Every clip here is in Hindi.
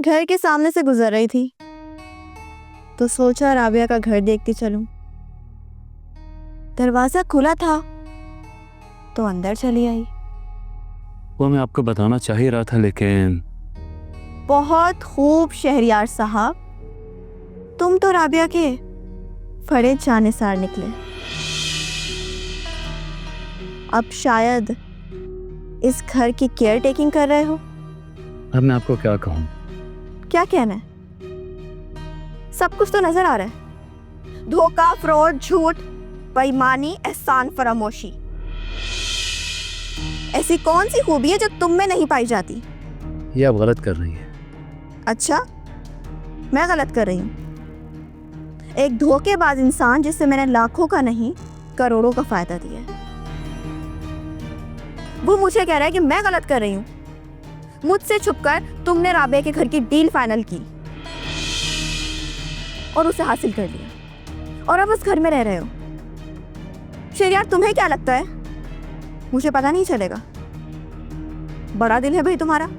घर के सामने से गुजर रही थी तो सोचा राबिया का घर देखती चलूं। दरवाजा खुला था तो अंदर चली आई। वो मैं आपको बताना चाह ही रहा था, लेकिन बहुत खूब शहरियार साहब, तुम तो राबिया के फड़े जानिसार निकले। अब शायद इस घर की केयर टेकिंग कर रहे हो। अब मैं आपको क्या कहूँ? क्या कहना है? सब कुछ तो नजर आ रहा है। धोखा, फ्रॉड, झूठ, बेईमानी, एहसान फरामोशी। ऐसी कौन सी खूबी है जो तुम में नहीं पाई जाती? ये आप गलत कर रही हैं। अच्छा, मैं गलत कर रही हूँ? एक धोखेबाज इंसान जिससे मैंने लाखों का नहीं करोड़ों का फायदा दिया है, वो मुझे कह रहा है कि मैं गलत कर रही हूँ। मुझसे छुपकर तुमने राबिया के घर की डील फाइनल की और उसे हासिल कर लिया और अब उस घर में रह रहे हो। शहरियार, तुम्हें क्या लगता है मुझे पता नहीं चलेगा? बड़ा दिल है भाई तुम्हारा।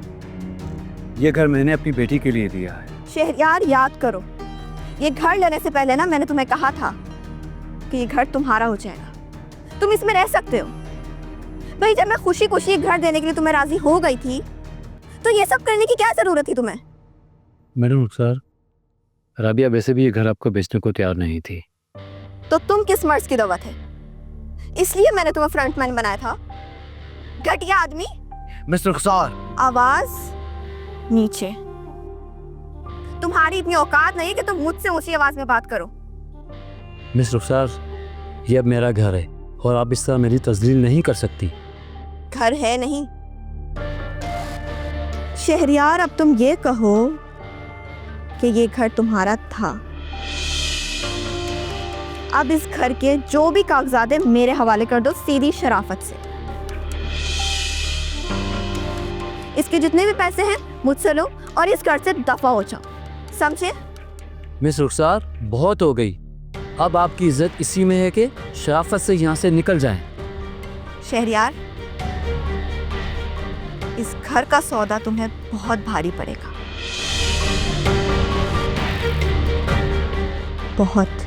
ये घर मैंने अपनी बेटी के लिए दिया है। शहरियार, याद करो, ये घर लेने से पहले ना मैंने तुम्हें कहा था कि ये घर तुम्हारा हो जाएगा, तुम इसमें रह सकते हो। भाई, जब मैं खुशी खुशी घर देने के लिए तुम्हें राजी हो गई थी तो ये सब करने की क्या जरूरत थी तुम्हें? मैडम रुखसार, राबिया वैसे भी ये घर आपको बेचने को तैयार नहीं थी। तो तुम किस मर्ज की दवा थे? इसलिए मैंने तुम्हें फ्रंटमैन बनाया था। घटिया आदमी। मिस रुखसार, आवाज नीचे। तुम्हारी इतनी औकात नहीं कि तुम मुझसे ऊंची आवाज में बात करो। मिस रुखसार, ये अब मेरा घर है और आप इस तरह मेरी तस्लील नहीं कर सकती। घर है नहीं। शहरियार, अब तुम ये कहो कि ये घर तुम्हारा था। अब इस घर के जो भी कागजात है मेरे हवाले कर दो सीधी शराफत से। इसके जितने भी पैसे हैं मुझसे लो और इस घर से दफा हो जाओ, समझे? मिस रुखसार, बहुत हो गई। अब आपकी इज्जत इसी में है कि शराफत से यहाँ से निकल जाएं। शहरियार, इस घर का सौदा तुम्हें बहुत भारी पड़ेगा, बहुत।